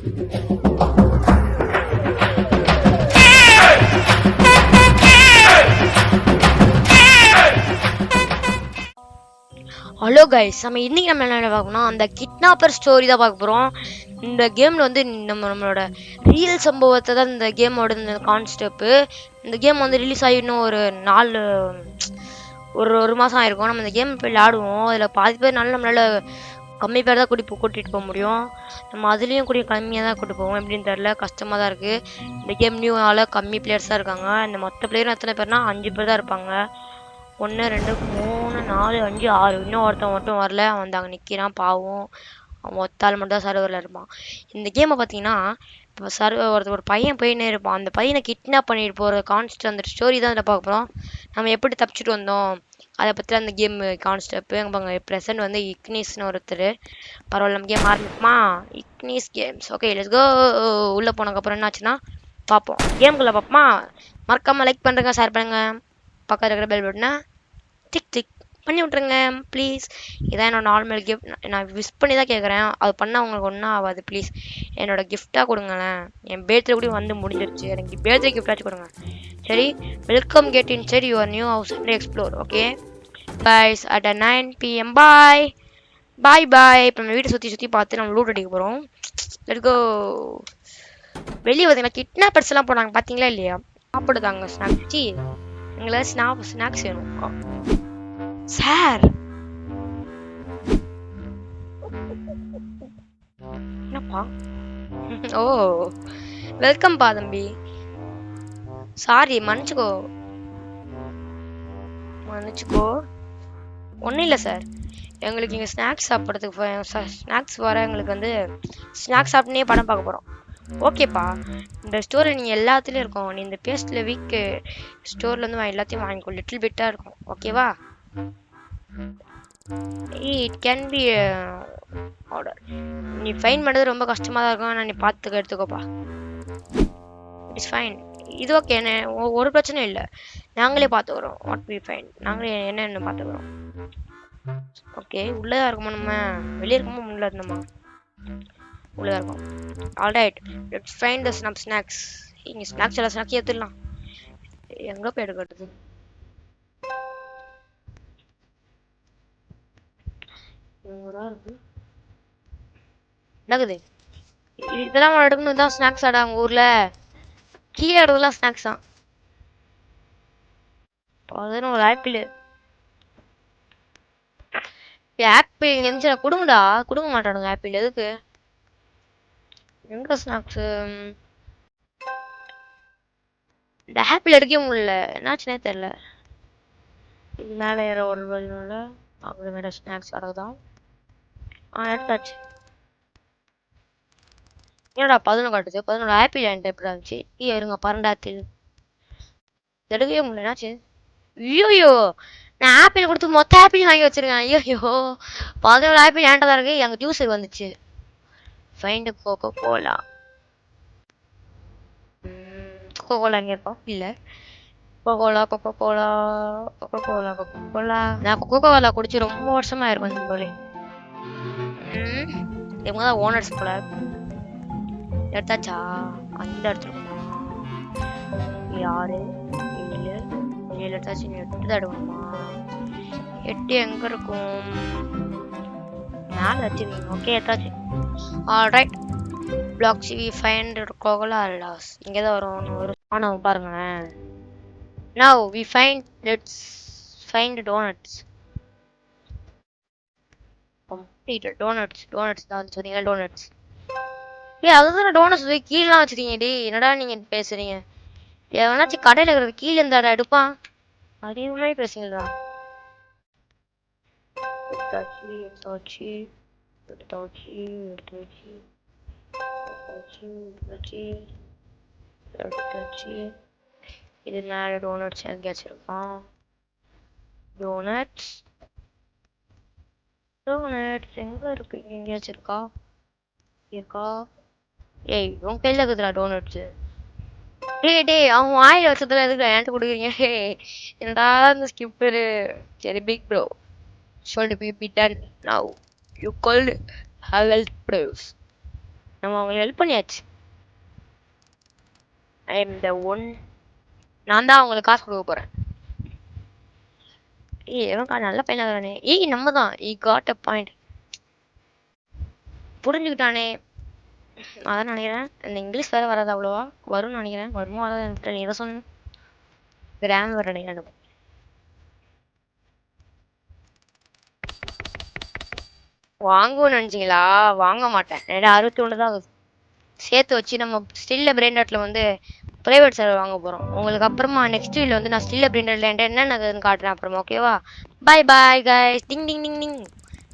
Hello guys, இன்னைக்கு நம்ம என்ன பார்க்கணும், அந்த கிட்னாப்பர் ஸ்டோரி தான் பார்க்க போகிறோம். இந்த கேமில் வந்து நம்மளோட ரியல் சம்பவத்தை தான் இந்த கேமோட இந்த கான்செப்ட். இந்த கேம் வந்து ரிலீஸ் ஆகி இன்னும் ஒரு மாதம் ஆயிருக்கும். நம்ம இந்த கேம் போய் விளையாடுவோம். அதில் பாதி பேர் நம்மளால கம்மி பேர் தான் கூட்டிகிட்டு போக முடியும். நம்ம அதுலேயும் கூட கம்மியாக தான் கூட்டிட்டு போவோம். எப்படின்னு தெரியல, கஷ்டமாக தான் இருக்குது. இந்த கேம் நியூவால் கம்மி பிளேயர்ஸ் தான் இருக்காங்க. இந்த மொத்த பிளேயரும் எத்தனை பேர்னா 5 பேர் தான் இருப்பாங்க. 1 2 3 4 5 6. இன்னும் ஒருத்தன் மட்டும் வரல. அவன் வந்து அங்கே நிற்கிறான், பாவம். அவன் ஒத்தாள் மட்டும் தான் சர்வரில் இருப்பான். இந்த கேமை பார்த்தீங்கன்னா, இப்போ ஒரு பையன் போயின்னே இருப்பான். அந்த பையனை கிட்னாப் பண்ணிட்டு போகிற கான்செப்ட், அந்த ஸ்டோரி தான் இதில் பார்க்க போகிறோம். நம்ம எப்படி தப்பிச்சுட்டு வந்தோம் அதை பற்றி அந்த கேம் கான்செப்ட். பாங்க, ப்ரெசன்ட் வந்து இக்னிஸ்னு ஒருத்தர். பரவாயில்ல, நம்ம கேம் ஆரம்பிக்குமா? Ignis games. Okay, let's go. உள்ளே போனதுக்கப்புறம் என்ன ஆச்சுன்னா பார்ப்போம். கேமுக்குள்ளே பார்ப்போமா? மறக்காமல் லைக் பண்ணுறேங்க, ஷேர் பண்ணுங்கள். பக்கத்தில் இருக்கிற பெல் பட்டனை டிக் டிக் பண்ணி விட்ருங்க ப்ளீஸ். இதான் என்னோட நார்மல் கிஃப்ட். நான் விஷ் பண்ணி தான் கேட்குறேன். அது பண்ணால் உங்களுக்கு ஒன்றும் ஆகாது. ப்ளீஸ் என்னோட கிஃப்டாக கொடுங்களேன். என் பேர்த்டே கூட வந்து முடிஞ்சிருச்சு. எனக்கு பேர்த்டே கிஃப்டாச்சும் கொடுங்க. சரி, வெல்கம் கெட் இன் சரி your new house and explore. Okay boys, at 9 PM. Bye bye bye. இப்போ நம்ம வீட்டை சுற்றி பார்த்து நம்ம லூட் அடிக்க போகிறோம். Let's go. வெளியே பார்த்தீங்கன்னா கிட்னாப்பர்ஸ் எல்லாம் போனாங்க, பார்த்தீங்களா இல்லையா? சாப்பிடுதாங்க ஸ்நாக்ஸ். எங்களை ஸ்நாக்ஸ் வேணும் சார். என்னப்பா? ஓ, வெல்கம் பா தம்பி. சாரி, மன்னிச்சுக்கோ. ஒன்றும் இல்லை சார், எங்களுக்கு இங்கே ஸ்நாக்ஸ் சாப்பிட்றதுக்கு ஸ்நாக்ஸ் வர எங்களுக்கு வந்து ஸ்நாக்ஸ் சாப்பிட்னே படம் பார்க்க போகிறோம். ஓகேப்பா, இந்த ஸ்டோரி நீங்கள் எல்லாத்துலேயும் இருக்கும். நீ இந்த பேஸ்டில் வீக்கு ஸ்டோர்லேருந்து எல்லாத்தையும் வாங்கிக்கோ. லிட்டில் பிட்டாக இருக்கும். ஓகேவா? It can be order. நீ ஃபைன் பண்ணுறது ரொம்ப கஷ்டமாக தான் இருக்கும். ஆனால் நீ பார்த்துக்க, எடுத்துக்கோப்பா. It's fine. இது ஓகே, ஒரு பிரச்சனையும் இல்லை. நாங்களே பார்த்துக்குறோம். வாட் வி ஃபைன், நாங்களே என்னென்ன பார்த்துக்குறோம். ஓகே, உள்ளே தான் இருக்குமா? நம்ம வெளியே இருக்குமா முன்னே இருந்தோமா? உள்ளே தான் இருக்கும். Alright, let's find the snacks. இங்கே ஸ்நாக்ஸ் எல்லாம் ஸ்நாக்ஸ் எடுத்துடலாம். எங்கே போய் எடுக்கிறது? என்னக்குது இதெல்லாம் எடுக்கணும் தான் ஸ்நாக்ஸ் ஆடா உங்கள் ஊரில்? கீழே இடத்துலாம் ஸ்நாக்ஸ் தான். 11 ஆப்பிள். ஆப்பிள் எந்த கொடுங்கடா? கொடுக்க மாட்டானுங்க ஆப்பிள். எதுக்கு? எங்க ஸ்நாக்ஸு? இந்த ஆப்பிள் எடுக்கவே முடியல, என்னாச்சுனே தெரில. இது மேலே ஏற ஒரு இல்லை. அப்புறம் வேற ஸ்நாக்ஸ் அடகுதான். எடுத்தாச்சு. என்னடா 11 காட்டுது? 11 ஆப்பிள் என்கிட்ட எப்படி இருந்துச்சு? இருங்க, 12 ஆப்பிள் எடுக்கவே முடியல. என்னாச்சு? ஐயோயோ, நான் ஆப்பிள் கொடுத்து மொத்த ஆப்பிள் வாங்கி வச்சிருக்கேன். ஐயோ, 11 ஆப்பிள் என்கிட்ட தான் இருக்கு. எங்கள் ஜூஸ் வந்துச்சு. Find Coca Cola. Coca Cola எங்கே இருக்கோம்? இல்லை, Coca Cola Coca Cola Coca Cola Coca Cola. நான் கொக்கோ கோலா குடிச்சு ரொம்ப வருஷமா இருக்கும் போல. இவங்க தான் ஓனர்ஸ் போல. எடுத்தாச்சா? அந்த எடுத்துருக்குமா? 6 7 எடுத்தாச்சு. 8 தான் எடுக்கணுமா? 8 எங்க இருக்கும்? மேலே வச்சிருக்கீங்க. ஓகே, எடுத்தாச்சு. Alright, blocks we find Coca Cola loss. இங்கே தான் வரும். ஆனால் பாருங்களேன். Now we let's find donuts. Complete donuts தான் சொன்னீங்க. donuts. அதுதான் டோனட்ஸ் கீழே வச்சிருக்கீங்க. டி என்னடா நீங்க பேசுறீங்க? எவனாச்சும் கடையில் இருக்கிறது கீழே இருந்தாடா எடுப்பான். அதே மாதிரி பேசுங்களா? இது மேலே டோனட்ஸ் எங்கேயாச்சும் இருக்கான்? டோனட்ஸ் எங்க இருக்கு? எங்கேயாச்சும் இருக்கா? ஏய், உன் கையில் இருக்குதுடா டோனட்ஸ். டேய், அவன் வாயில் வச்சதுல எதுக்கு என்கிட்ட கொடுக்குறீங்க? என்னடா இந்த ஸ்கிப்பரு? சரி, big bro should be done now. You called Havel Bros. நம்ம அவங்க ஹெல்ப் பண்ணியாச்சு. I am the one. நான் தான் அவங்களுக்கு காசு கொடுக்க போறேன். ஏய் எவன்க்கா நல்ல பையனா இருக்கானே. ஏய் நம்ம தான். He got a point. புரிஞ்சுக்கிட்டானே. அதான் நினைக்கிறேன். இந்த இங்கிலீஷ் வேற வராது அவ்வளோவா. வரும்னு நினைக்கிறேன். வருமோ வராது எனக்கு தெரியல. நீ எதை சொன்ன? கிராம் வர நினைக்கிறேன். வாங்குவோன்னு நினைச்சீங்களா? வாங்க மாட்டேன். 61 தான் ஆகுது. சேர்த்து வச்சு நம்ம ஸ்டில்ல பிரெயின் டாட்ல வந்து பிரைவேட் சர்வர் வாங்க போறோம். உங்களுக்கு அப்புறமா நெக்ஸ்ட் வீடியோல வந்து நான் ஸ்டில்ல பிரெயின் டாட்ல என்னென்னு காட்டுறேன் அப்புறமா. ஓகேவா? பாய் பாய் கைஸ். டிங் டிங் டிங் டிங்.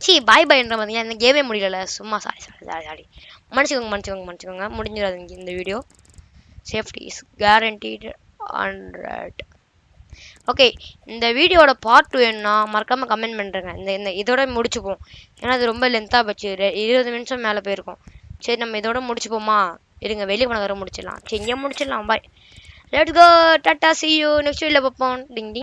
சி பாய் பாய்ன்ற பார்த்தீங்கன்னா இந்த கேமே முடியல. சும்மா சாரி மன்னிச்சுக்கோங்க. முடிஞ்சிடாது இந்த video. Safety is guaranteed 100. Okay, இந்த வீடியோட பார்ட் 2 வேணும்னா மறக்காம கமெண்ட் பண்ணுறேங்க. இந்த இதோட முடிச்சுப்போம். ஏன்னா அது ரொம்ப லென்த்தாக போச்சு. 20 நிமிஷம் மேலே போயிருக்கோம். சரி நம்ம இதோட முடிச்சுப்போமா? இருங்க வெளியே போன வர முடிச்சிடலாம். சரி இங்கே முடிச்சிடலாம். பாய். Let's go. டாட்டா. see you நெக்ஸ்ட் வீடியோவில் பார்ப்போம். டிங் டிங்.